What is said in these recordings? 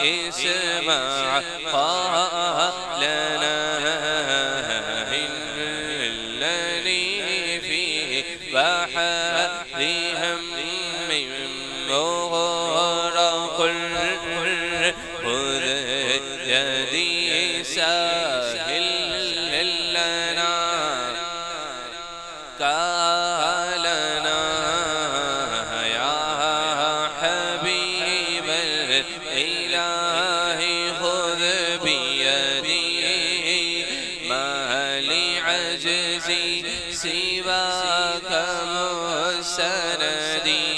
اسمع قالنا إنني في بحر هم مغرق خذ يدي سهل لنا قالنا يا حبيب الإله خذ بيدي ما لعجزي سواك مستندي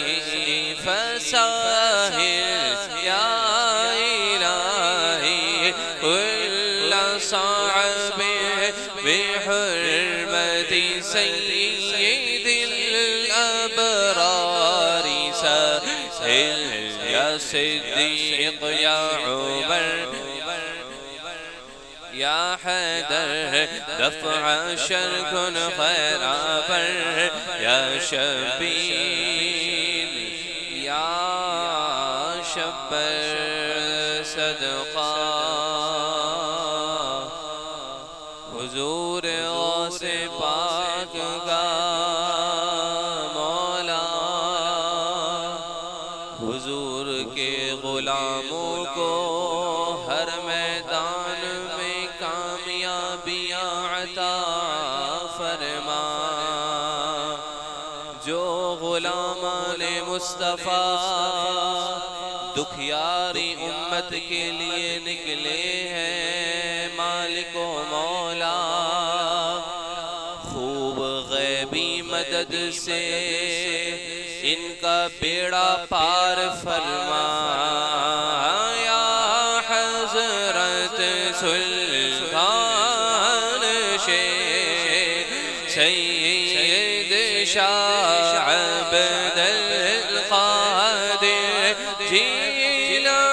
فسهل يا إلهي كل صعب بحرمة سيد الأبرار سهل يا صديق يا عمر يا حيدر دفع شرك خير بر يا شبيل يا شبر صدقا حضور غوث پاک کا مولا حضور کے غلاموں کو ہر میدان میں کامیابیاں عطا فرما جو غلامان مصطفیٰ دکھیاری امت کے لیے نکلے ہیں مالک و مولا خوب غیبی مدد سے ان کا بیڑا پار فرما یا حضرت سلطان شیخ سید شاہ عبد القادر جیلانی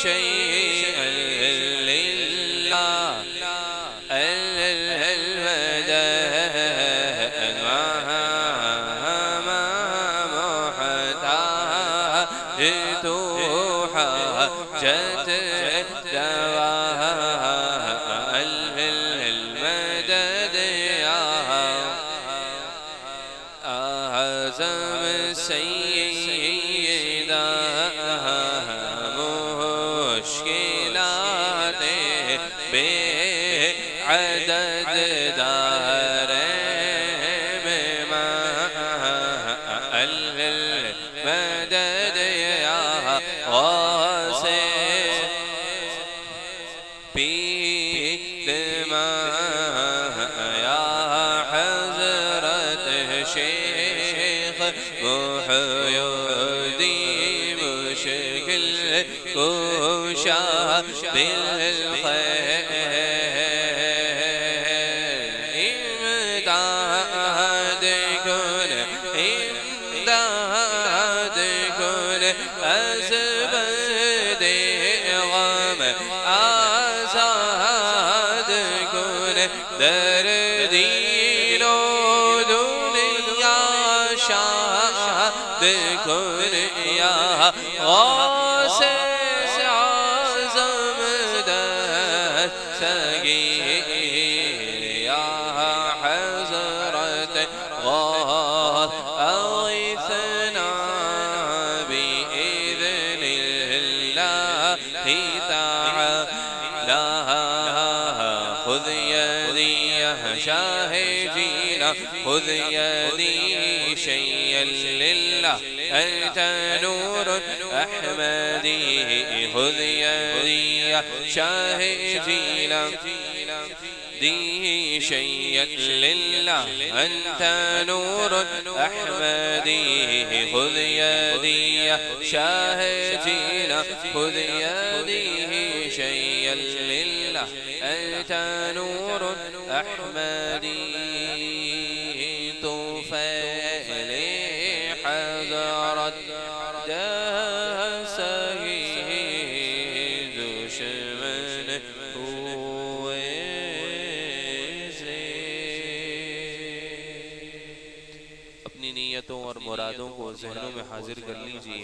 شیخ للہ جت المدد یا اعظم سیدہ مشکلات بے عدد دارین المدد یا غوث پیر یا حضرت شیخ محی الدین مشکل کشا بالخیر امداد کن امداد کن از بد غم آزاد کن در دین و دنیا شاد کن یا غوث اعظم دستگیر یا حضرت غوث اغثنا بإذن الله تعالى خذ يدي يا شاهدين خذ يدي شيئا لله أنت نور أحمدي خذ يدي يا شاهدين دي شيئا لله أنت نور أحمدي خذ يدي يا شاهدين خذ يدي شيئا لله أنت نور أحمدي طفيل حضرت سيد دشمن ہوئے اپنی نیتوں اور مرادوں کو ذہنوں میں حاضر کر لیجئے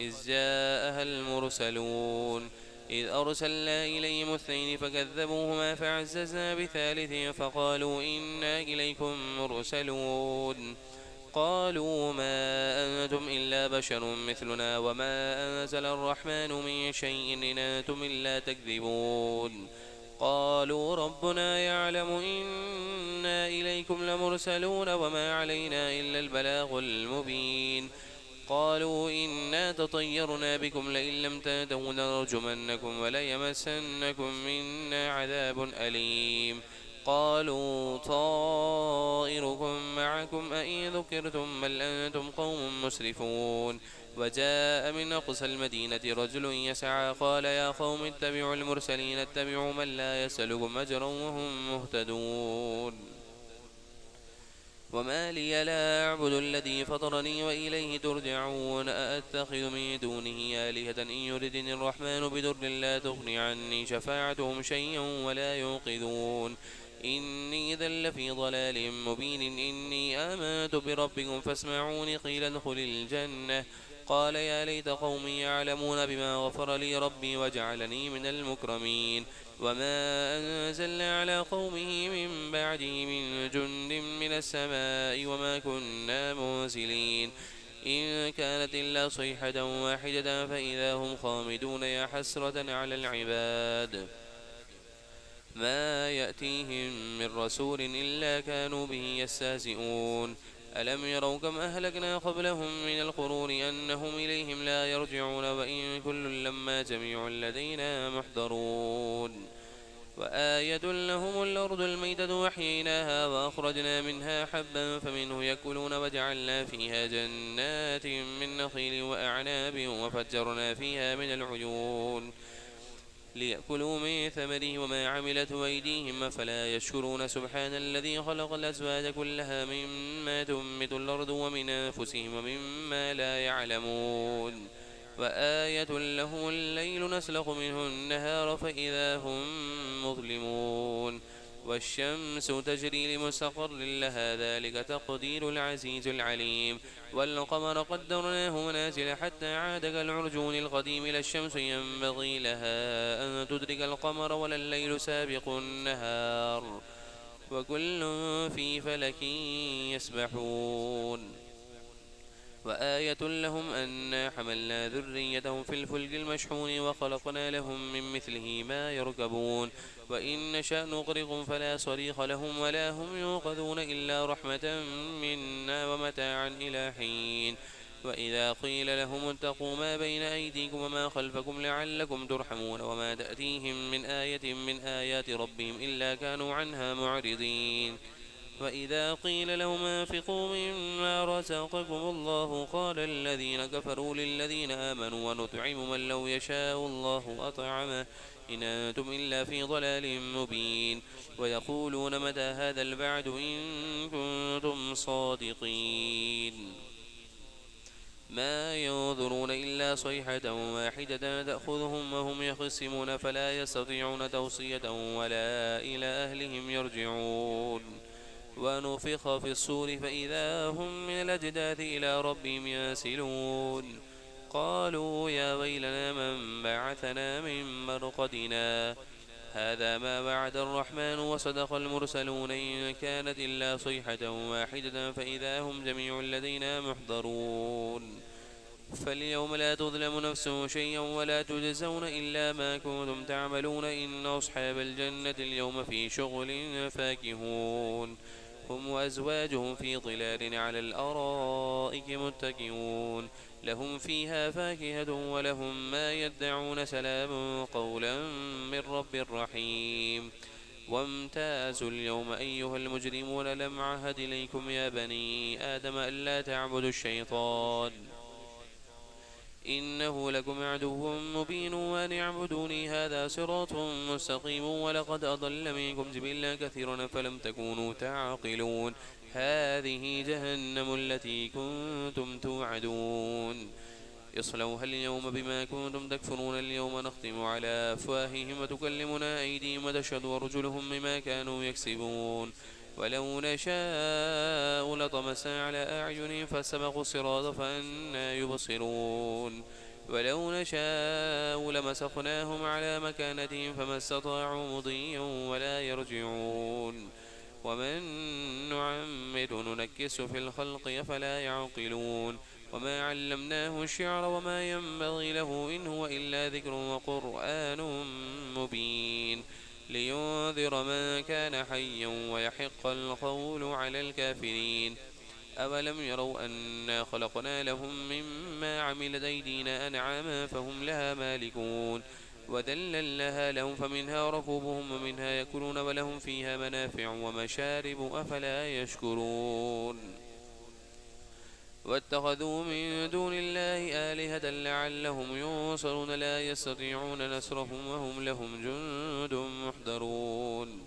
إذ جاءها المرسلون إذ أرسلنا إليهم اثنين فكذبوهما فعززنا بثالث فقالوا إنا إليكم مرسلون. قالوا ما أنتم إلا بشر مثلنا وما أنزل الرحمن من شيء إن أنتم إلا تكذبون. قالوا ربنا يعلم إنا إليكم لمرسلون وما علينا إلا البلاغ المبين. قالوا إنا تطيرنا بكم لئن لم تنتهوا لنرجمنكم وليمسنكم منا عذاب أليم. قالوا طائركم معكم أئن ذكرتم بل أنتم قوم مسرفون. وجاء من أقصى المدينة رجل يسعى قال يا قوم اتبعوا المرسلين اتبعوا من لا يسألكم أجرا وهم مهتدون. وما لي لا أعبد الذي فطرني وإليه ترجعون. أأتخذ من دونه آلهة إن يردني الرحمن بضر لا تغن عني شفاعتهم شيئا ولا ينقذون. إني إذا لفي ضلال مبين. إني آمنت بربكم فاسمعوني قيل ادخل الجنة. قال يا ليت قومي يعلمون بما غفر لي ربي وجعلني من المكرمين. وما أنزلنا على قومه من بعده من جند من السماء وما كنا منزلين. إن كانت إلا صيحة واحدة فإذا هم خامدون. يا حسرة على العباد ما يأتيهم من رسول إلا كانوا به يستهزئون. ألم يروا كم أهلكنا قبلهم من القرون أنهم إليهم لا يرجعون. وإن كل لما جميع لدينا محضرون. وآية لهم الأرض الميتة وأحييناها وأخرجنا منها حبا فمنه يأكلون وجعلنا فيها جنات من نخيل وأعناب وفجرنا فيها من العيون ليأكلوا من ثمره وما عملته أيديهم أفلا يشكرون. سبحان الذي خلق الأزواج كلها مما تنبت الأرض ومن أنفسهم ومما لا يعلمون. وآية لهم الليل نسلخ منه النهار فإذا هم مظلمون. والشمس تجري لمستقر لها ذلك تقدير العزيز العليم. والقمر قدرناه منازل حتى عاد كالعرجون القديم. لا الشمس ينبغي لها أن تدرك القمر ولا الليل سابق النهار وكل في فلك يسبحون. وآية لهم أنا حملنا ذريتهم في الفلك المشحون وخلقنا لهم من مثله ما يركبون. وإن نشأ نغرقهم فلا صريخ لهم ولا هم ينقذون إلا رحمة منا ومتاعا إلى حين. وإذا قيل لهم اتقوا ما بين أيديكم وما خلفكم لعلكم ترحمون وما تأتيهم من آية من آيات ربهم إلا كانوا عنها معرضين وإذا قيل لهم انفقوا مما رزقكم الله قال الذين كفروا للذين آمنوا ونطعم من لو يشاء الله أطعمه إن أنتم إلا في ضلال مبين ويقولون متى هذا البعد إن كنتم صادقين ما ينظرون إلا صيحة واحدة تأخذهم وهم يخصمون فلا يستطيعون توصية ولا إلى أهلهم يرجعون ونفخ في الصور فإذا هم من الأجداث إلى ربهم ينسلون قالوا يا ويلنا من بعثنا من مرقدنا هذا ما وعد الرحمن وصدق المرسلون إن كانت إلا صيحة واحدة فإذا هم جميع لدينا محضرون فاليوم لا تظلم نفس شيئا ولا تجزون إلا ما كنتم تعملون إن أصحاب الجنة اليوم في شغل فاكهون هم وأزواجهم في ظلال على الأرائك متكئون لهم فيها فاكهة ولهم ما يدعون سلام قولا من رب رحيم وامتازوا اليوم أيها المجرمون لم عهد إليكم يا بني آدم ألا تعبدوا الشيطان إنه لكم عدو مبين وأن اعبدوني هذا صراط مستقيم ولقد أضل منكم جبلا كثيرا فلم تكونوا تعقلون هذه جهنم التي كنتم توعدون اصلوها اليوم بما كنتم تكفرون اليوم نختم على أفواههم وتكلمنا أيديهم وتشهد أرجلهم بما كانوا يكسبون ولو نشاء لطمسنا على أعينهم فاستبقوا الصراط فأنى يبصرون ولو نشاء لمسخناهم على مكانتهم فما استطاعوا مضيا ولا يرجعون ومن نعمر ننكس في الخلق أفلا يعقلون وما علمناه الشعر وما ينبغي له إن هو إلا ذكر وقرآن مبين لينذر من كان حيا ويحق القول على الكافرين أولم يروا أنا خلقنا لهم مما عملت أيدينا أنعاما فهم لها مالكون وذللناها لهم فمنها ركوبهم ومنها يأكلون ولهم فيها منافع ومشارب أفلا يشكرون واتخذوا من دون الله آلهة لعلهم ينصرون لا يستطيعون نصرهم وهم لهم جند محضرون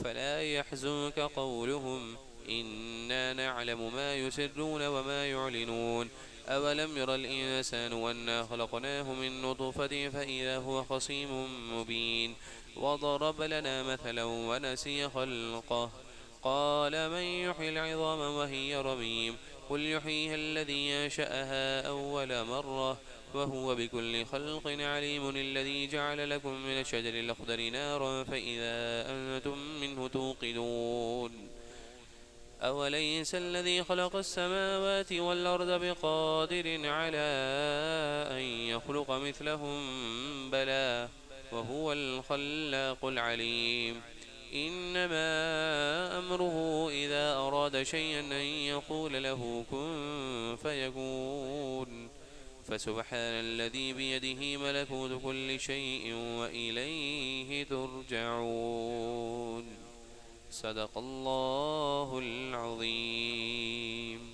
فلا يحزنك قولهم إنا نعلم ما يسرون وما يعلنون أولم ير الإنسان أنا خلقناه من نطفة فإذا هو خصيم مبين وضرب لنا مثلا ونسي خلقه قال من يحيي العظام وهي رميم قل يحييها الذي أنشأها أول مرة وهو بكل خلق عليم الذي جعل لكم من الشجر الأخضر نارا فإذا أنتم منه توقدون أوليس الذي خلق السماوات والأرض بقادر على أن يخلق مثلهم بلى وهو الخلاق العليم إنما أمره إذا أراد شيئا أن يقول له كن فيكون فسبحان الذي بيده ملكوت كل شيء وإليه ترجعون صدق الله العظيم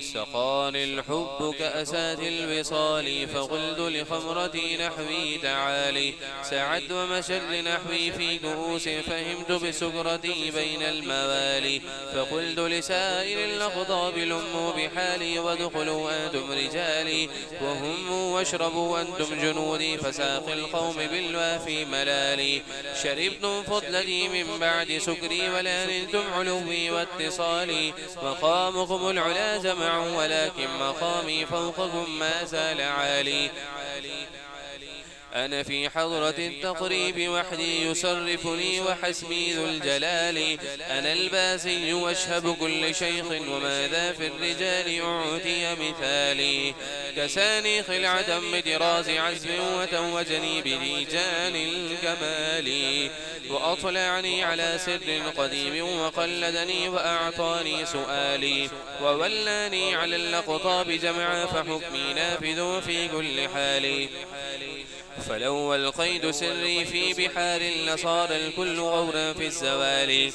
سقاني الحب كأسات الوصال فقلت لخمرتي نحوي تعالي سعد ومشت لنحوي في كؤوس فهمت بسكرتي بين الموالي فقلت لسائر الأخضاب لموا بحالي وادخلوا أنتم رجالي وهموا واشربوا أنتم جنودي فساق القوم بالوافي ملالي شربتم فضلتي من بعد سكري ولا نلتم علوي واتصالي مقامكم العلا جمعوا ولكن مقامي فوقكم ما زال عالي أنا في حضرة التقريب وحدي يصرفني وحسبي ذو الجلال. أنا الباسي واشهب كل شيخ وماذا في الرجال أعطي مثالي. كساني خلعة بدراز عزم وتوجني بليجان الكمال. وأطلعني على سر قديم وقلدني وأعطاني سؤالي. وولاني على اللقطاب جمعا فحكمي نافذ في كل حال. فلو القيد سري في بحار لصار الكل غورا في الزوال.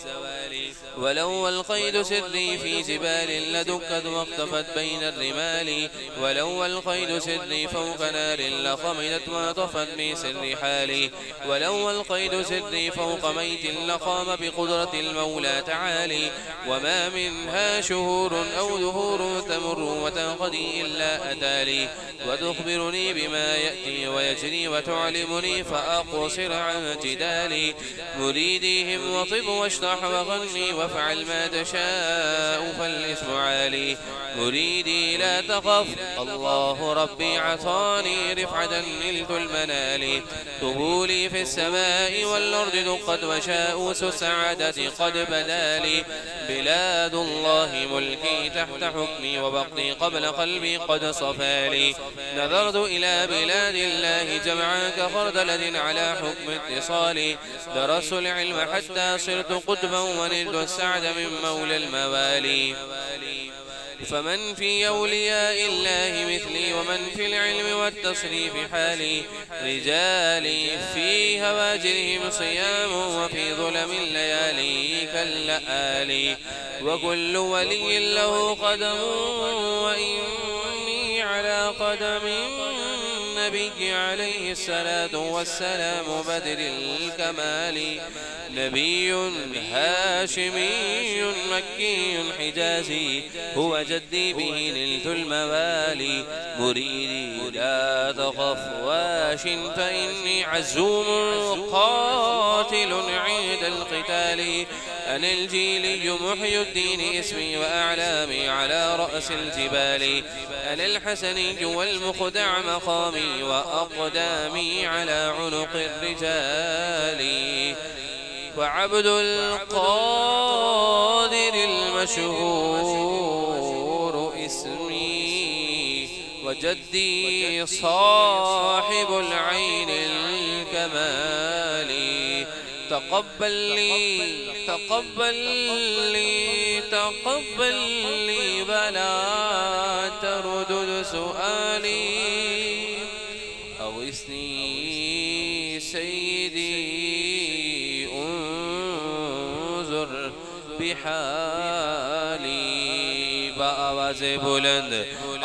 ولو القيد سري في جبال لدكت واختفت بين الرمال. ولو القيد سري فوق نار لخمدت وطفت بسر حالي. ولو القيد سري فوق ميت لقام بقدرة المولى تعالي. وما منها شهور أو دهور تمر وتنقضي إلا أتالي. وتخبرني بما يأتي ويجري وتعلمني فأقصر عن جدالي. مريديهم وطب واشطح وغني وافعل ما تشاء فالاسم عالي. مريدي لا تخف الله ربي عطاني رفعة نلت المنال. طبولي في السماء والأرض دقت وشاؤوس السعادة قد بدالي. بلاد الله ملكي تحت حكمي وبقتي قبل قلبي قد صفالي. نظرت إلى بلاد الله جمعا كخردلة على حكم اتصالي. درست العلم حتى صرت قطبا ونلت السعد من مولى الموالي. فمن في أولياء الله مثلي ومن في العلم والتصريف حالي. رجالي في هواجرهم صيام وفي ظلم الليالي كاللآلي. وكل ولي له قدم وإني على قدم النبي عليه الصلاة والسلام بدر الكمال. نبي هاشمي مكي حجازي هو جدي به نلت الموالي. مريدي لا تخف واش فإني عزوم قاتل عند القتال. أنا الجيلي محي الدين اسمي وأعلامي على رأس الجبال. أنا الحسني والمخدع مقامي وأقدامي على عنق الرجال. وعبد القادر المشهور اسمي وجدي صاحب العين الكمال. تقبل لي بلا تردد سؤالي. أغثني سيدي انظر بحالي. بآواز بلند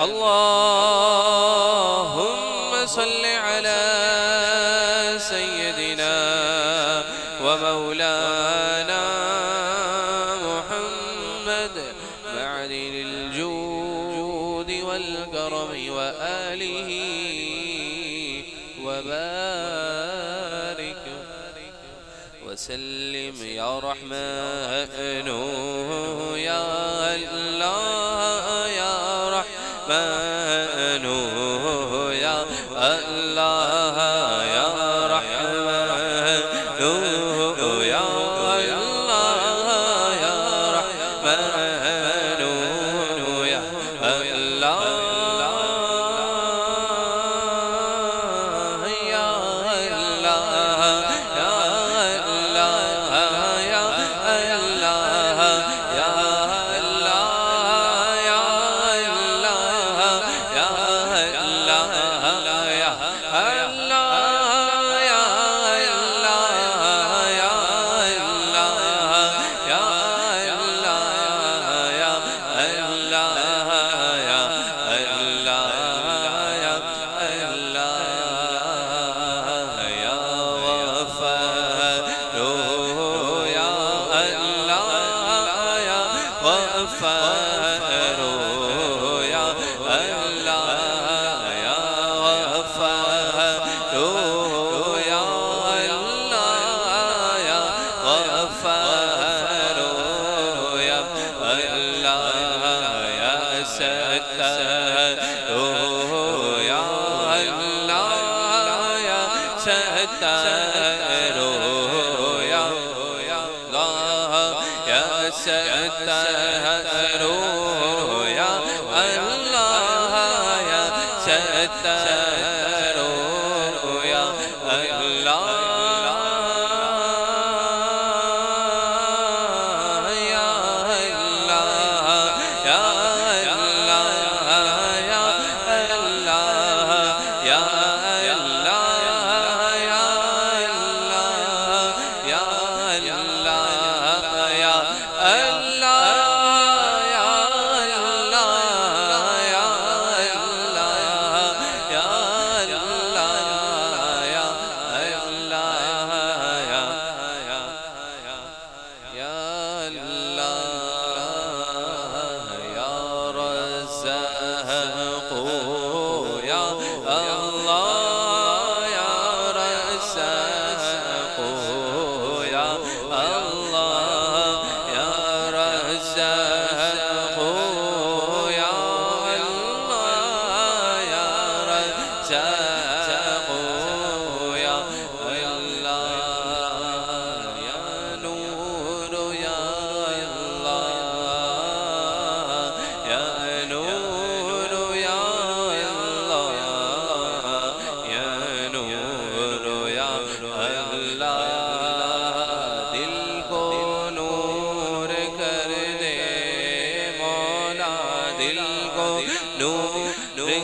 اللهم صل على سيدنا ومولانا محمد معدن الجود والكرم وآله وبارك وسلم يا رحمن يا الله يا رحمن يا الله يا رحمن يا الله يا رحمن يا الله یا ستار یا اللہ یا ستار یا اللہ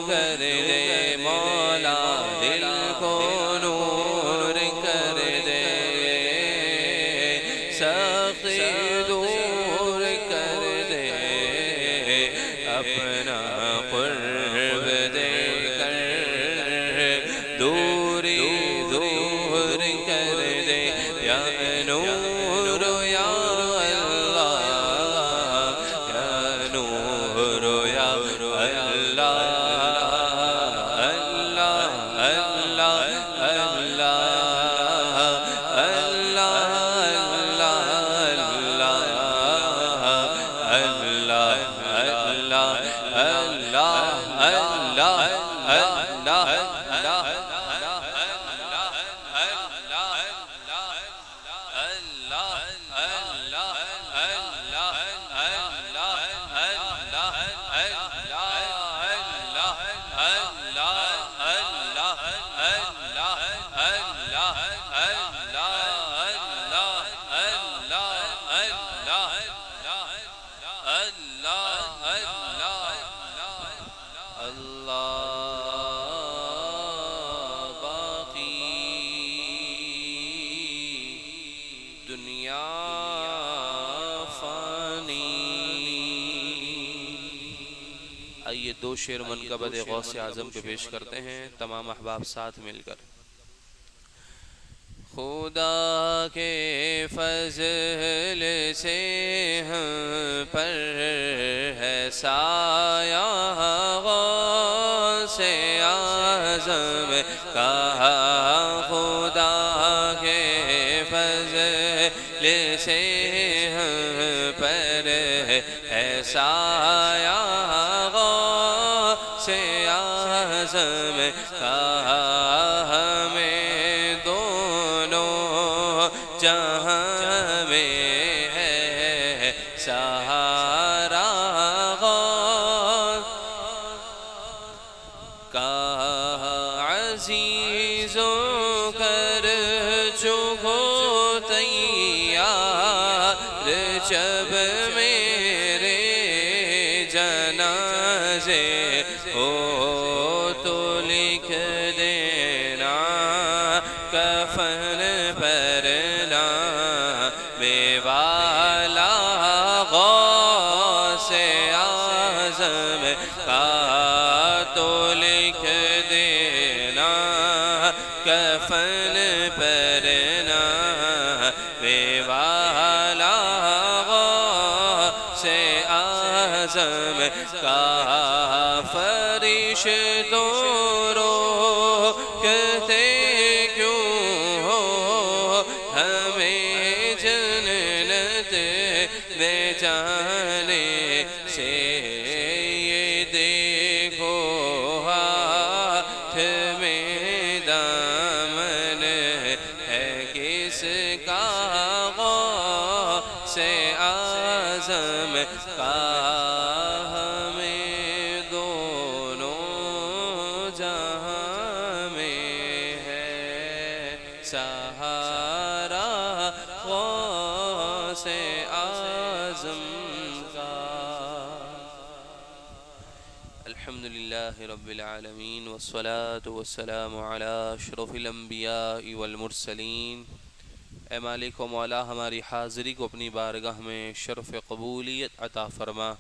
کر دے مولا دل کو نور کر دے سخی دور کر دے اپنا قرب دے کر دوری دور کر دے یا نور یا اللہ یا نور یا اللہ آئیے دو شعر منقبت غوث اعظم کے پیش کرتے ہیں تمام احباب ساتھ مل کر خدا کے فضل سے ہم پر ہے سایہ غوث اعظم کا خدا کے فضل سے ہم پر ہے سایہ اعظم کا ہمیں دونوں جہاں میں ہے سہارا غوث کا عزیزوں کر چکو تیار جب میرے جنازے ہو تو لکھ دینا کفن پر نام والا غوث اعظم کا تو لکھ دینا کفن پر نام والا غوث اعظم کا فرشتوں روکتے کیوں ہو ہمیں جنت میں جانے سے یہ دیکھو ہاتھ میں دامن ہے کس کا غوث اعظم کا ہمیں دونوں جہاں میں ہے سہارا غوث اعظم کا۔ الحمدللہ رب العالمین والصلاة والسلام علی اشرف الانبیاء والمرسلین۔ اے مالک و مولا، ہماری حاضری کو اپنی بارگاہ میں شرف قبولیت عطا فرما۔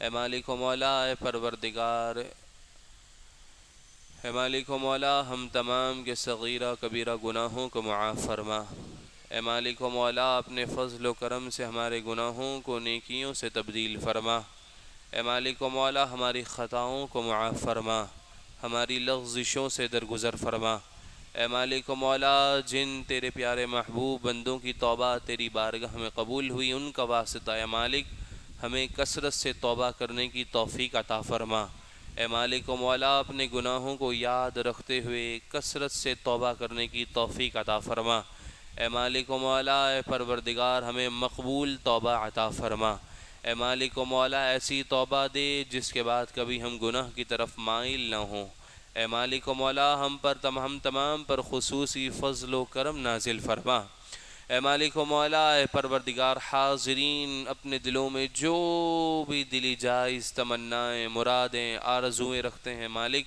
اے مالک و مولا، اے پروردگار، اے مالک و مولا، ہم تمام کے صغیرہ کبیرہ گناہوں کو معاف فرما۔ اے مالک و مولا، اپنے فضل و کرم سے ہمارے گناہوں کو نیکیوں سے تبدیل فرما۔ اے مالک و مولا، ہماری خطاؤں کو معاف فرما، ہماری لغزشوں سے درگزر فرما۔ اے مالک و مولا، جن تیرے پیارے محبوب بندوں کی توبہ تیری بارگاہ میں قبول ہوئی، ان کا واسطہ اے مالک ہمیں کثرت سے توبہ کرنے کی توفیق عطا فرما۔ اے مالک و مولا، اپنے گناہوں کو یاد رکھتے ہوئے کثرت سے توبہ کرنے کی توفیق عطا فرما۔ اے مالک و مولا، اے پروردگار، ہمیں مقبول توبہ عطا فرما۔ اے مالک و مولا، ایسی توبہ دے جس کے بعد کبھی ہم گناہ کی طرف مائل نہ ہوں۔ اے مالک و مولا، ہم تمام پر خصوصی فضل و کرم نازل فرما۔ اے مالک و مولا، اے پروردگار، حاضرین اپنے دلوں میں جو بھی دلی جائز تمنائیں، مرادیں، آرزویں رکھتے ہیں مالک،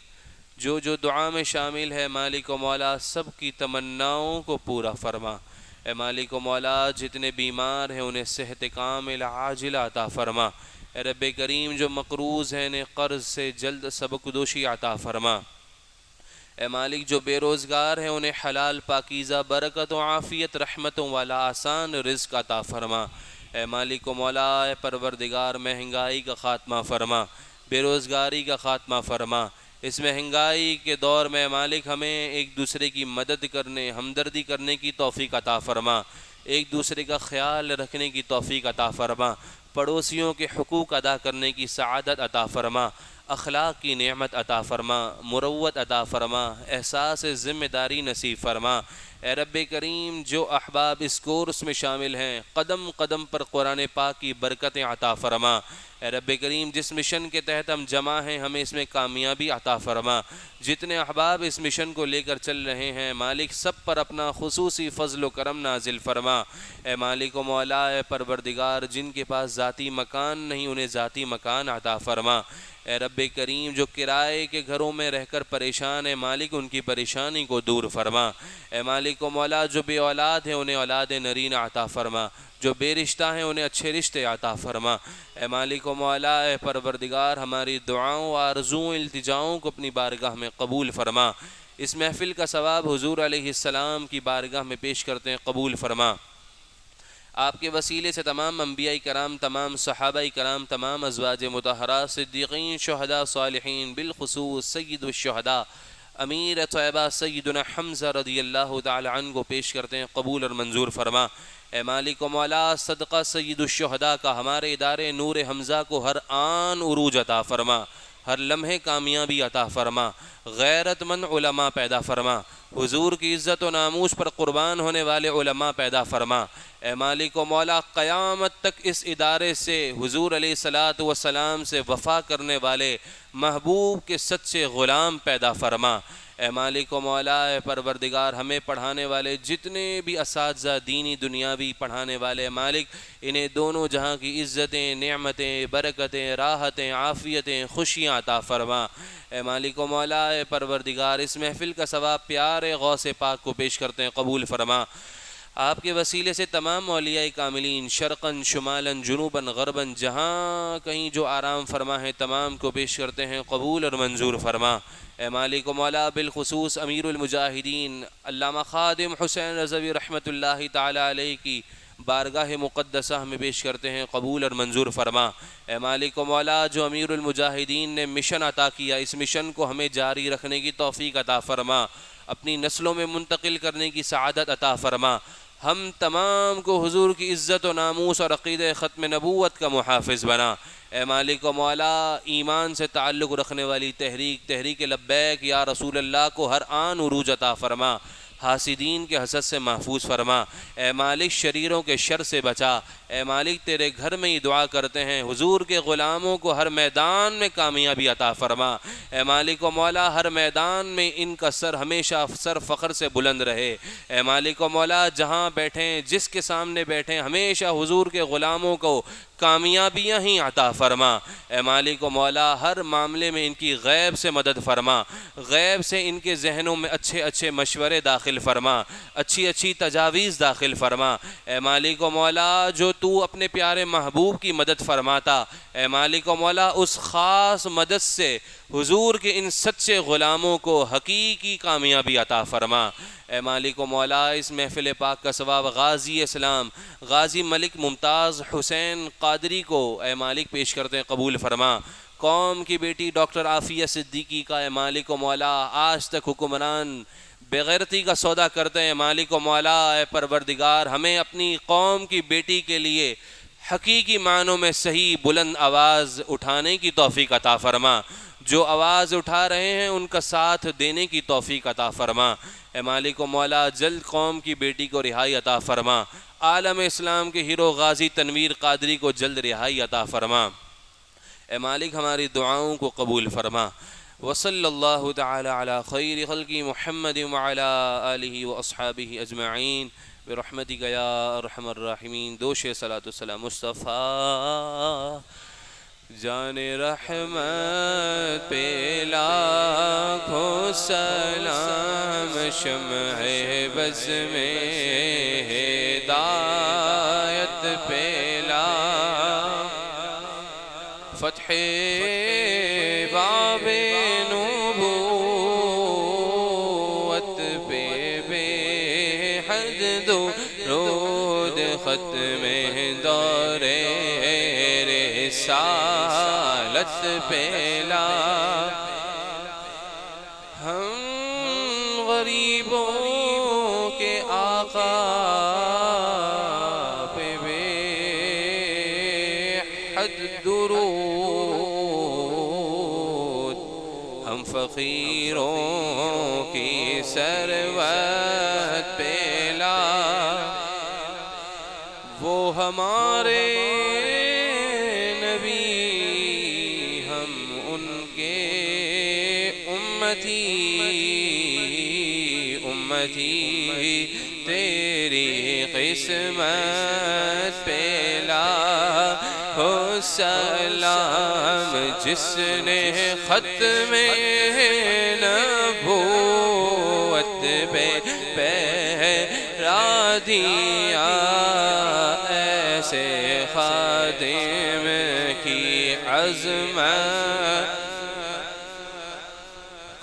جو دعا میں شامل ہے مالک و مولا، سب کی تمناؤں کو پورا فرما۔ اے مالک و مولا، جتنے بیمار ہیں انہیں صحت کامل عاجل عطا فرما۔ اے رب کریم، جو مقروض ہیں انہیں قرض سے جلد سبکدوشی عطا فرما۔ اے مالک، جو بے روزگار ہیں انہیں حلال پاکیزہ برکت و عافیت رحمتوں والا آسان رزق عطا فرما۔ اے مالک و مولا، اے پروردگار، مہنگائی کا خاتمہ فرما، بے روزگاری کا خاتمہ فرما۔ اس مہنگائی کے دور میں مالک ہمیں ایک دوسرے کی مدد کرنے، ہمدردی کرنے کی توفیق عطا فرما، ایک دوسرے کا خیال رکھنے کی توفیق عطا فرما، پڑوسیوں کے حقوق ادا کرنے کی سعادت عطا فرما، اخلاق کی نعمت عطا فرما، مروت عطا فرما، احساس ذمہ داری نصیب فرما۔ اے رب کریم، جو احباب اس کورس میں شامل ہیں قدم قدم پر قرآن پاک کی برکتیں عطا فرما۔ اے رب کریم، جس مشن کے تحت ہم جمع ہیں ہمیں اس میں کامیابی عطا فرما۔ جتنے احباب اس مشن کو لے کر چل رہے ہیں مالک، سب پر اپنا خصوصی فضل و کرم نازل فرما۔ اے مالک و مولا، اے پروردگار، جن کے پاس ذاتی مکان نہیں انہیں ذاتی مکان عطا فرما۔ اے رب کریم، جو کرائے کے گھروں میں رہ کر پریشان ہیں مالک، ان کی پریشانی کو دور فرما۔ اے مالک و مولا، جو بے اولاد ہیں انہیں اولاد نرین عطا فرما، جو بے رشتہ ہیں انہیں اچھے رشتے عطا فرما۔ اے مالک و مولا، اے پروردگار، ہماری دعاؤں، آرزوؤں، التجاؤں کو اپنی بارگاہ میں قبول فرما۔ اس محفل کا ثواب حضور علیہ السلام کی بارگاہ میں پیش کرتے ہیں، قبول فرما۔ آپ کے وسیلے سے تمام انبیاء کرام، تمام صحابہ کرام، تمام ازواج مطہرات، صدیقین، شہداء، صالحین، بالخصوص سید الشہداء امیر طیبہ سیدنا حمزہ رضی اللہ تعالی عنہ کو پیش کرتے ہیں، قبول اور منظور فرما۔ اے مالک و مولا، صدقہ سید الشہداء کا ہمارے ادارے نور حمزہ کو ہر آن عروج عطا فرما، ہر لمحے کامیابی عطا فرما، غیرت مند علماء پیدا فرما، حضور کی عزت و ناموس پر قربان ہونے والے علماء پیدا فرما۔ اے مالک و مولا، قیامت تک اس ادارے سے حضور علیہ الصلاۃ والسلام سے وفا کرنے والے محبوب کے سچے غلام پیدا فرما۔ اے مالک و مولا، اے پروردگار، ہمیں پڑھانے والے جتنے بھی اساتذہ دینی دنیاوی پڑھانے والے مالک، انہیں دونوں جہاں کی عزتیں، نعمتیں، برکتیں، راحتیں، عافیتیں، خوشیاں عطا فرما۔ اے مالک و مولا، اے پروردگار، اس محفل کا ثواب پیارے غوث پاک کو پیش کرتے ہیں، قبول فرما۔ آپ کے وسیلے سے تمام اولیاء کاملین شرقاً، شمالاً، جنوباً، غرباً، جہاں کہیں جو آرام فرما ہے تمام کو پیش کرتے ہیں، قبول اور منظور فرما۔ اے مالک و مولا، بالخصوص امیر المجاہدین علامہ خادم حسین رضوی رحمۃ اللہ تعالی علیہ کی بارگاہ مقدسہ میں پیش کرتے ہیں، قبول اور منظور فرما۔ اے مالک و مولا، جو امیر المجاہدین نے مشن عطا کیا، اس مشن کو ہمیں جاری رکھنے کی توفیق عطا فرما، اپنی نسلوں میں منتقل کرنے کی سعادت عطا فرما۔ ہم تمام کو حضور کی عزت و ناموس اور عقیدہ ختم نبوت کا محافظ بنا۔ اے مالک و مولا، ایمان سے تعلق رکھنے والی تحریک لبیک یا رسول اللہ کو ہر آن عروج عطا فرما، حاسدین کے حسد سے محفوظ فرما، اے مالک شریروں کے شر سے بچا، اے مالک تیرے گھر میں ہی دعا کرتے ہیں حضور کے غلاموں کو ہر میدان میں کامیابی عطا فرما، اے مالک و مولا ہر میدان میں ان کا سر ہمیشہ سر فخر سے بلند رہے، اے مالک و مولا جہاں بیٹھیں جس کے سامنے بیٹھیں ہمیشہ حضور کے غلاموں کو کامیابیاں ہی عطا فرما، اے مالک و مولا ہر معاملے میں ان کی غیب سے مدد فرما، غیب سے ان کے ذہنوں میں اچھے اچھے مشورے داخل فرما، اچھی اچھی تجاویز داخل فرما، اے مالک و مولا جو تو اپنے پیارے محبوب کی مدد فرماتا، اے مالک و مولا اس خاص مدد سے حضور کے ان سچے غلاموں کو حقیقی کامیابی عطا فرما، اے مالک و مولا اس محفل پاک کا ثواب غازی اسلام غازی ملک ممتاز حسین قادری کو اے مالک پیش کرتے ہیں قبول فرما، قوم کی بیٹی ڈاکٹر عافیہ صدیقی کا اے مالک و مولا آج تک حکمران بغیرتی کا سودا کرتے ہیں، مالک و مولا اے پروردگار ہمیں اپنی قوم کی بیٹی کے لیے حقیقی معنوں میں صحیح بلند آواز اٹھانے کی توفیق عطا فرما، جو آواز اٹھا رہے ہیں ان کا ساتھ دینے کی توفیق عطا فرما، اے مالک و مولا جلد قوم کی بیٹی کو رہائی عطا فرما، عالم اسلام کے ہیرو غازی تنویر قادری کو جلد رہائی عطا فرما، اے مالک ہماری دعاؤں کو قبول فرما، وصلی اللہ تعالی علی خیر خلق محمد وعلی آلہ واصحابہ اجمعین برحمتک یا ارحم الراحمین۔ دوش صلاۃ والسلام مصطفیٰ جان رحمت پہ لاکھوں سلام، شمع بز میں ہدایت پہ فتح باب نبوت پہ بے حد درود، ختم دور رسالت پہ ہم غریبوں کے آقا پہ بے حد درود، ہم فقیروں کی ثروت پہ وہ ہمارے نبی ہم ان کے امتی تیری قسمت پہ لاکھوں سلام، جس نے ختم نبوت پہ پہرا دیا، ایسے خادم کی عظمت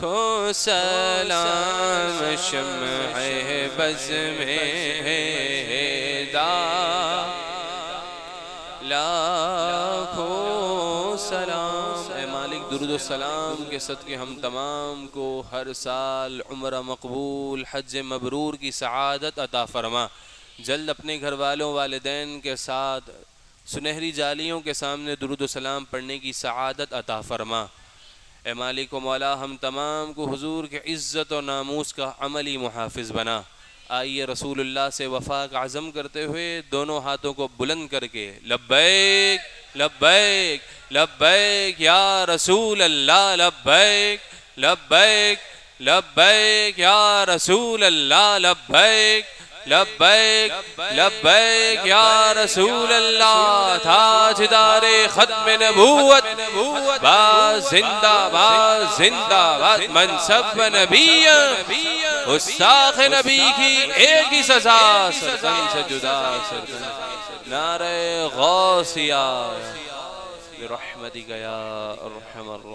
کو سلام، شمع بز میں لاکھوں سلام، اے مالک درود و سلام کے صدقے ہم تمام کو ہر سال عمرہ مقبول حج مبرور کی سعادت عطا فرما، جلد اپنے گھر والوں والدین کے ساتھ سنہری جالیوں کے سامنے درود و سلام پڑھنے کی سعادت عطا فرما، اے مالک و مولا ہم تمام کو حضور کے عزت و ناموس کا عملی محافظ بنا۔ آئیے رسول اللہ سے وفا کا عزم کرتے ہوئے دونوں ہاتھوں کو بلند کر کے لبیک لبیک لبیک یا رسول اللہ، لبیک لبیک لبیک یا رسول اللہ، لبیک لبیک لبیک یا رسول اللہ، تاجدار ختم نبوت باز زندہ باز زندہ باز، منصب نبی گستاخ نبی کی ایک ہی سزا، سرزن سے جدا سرزن، نعرہ غوثیہ برحمتک یا ارحم الراحمین۔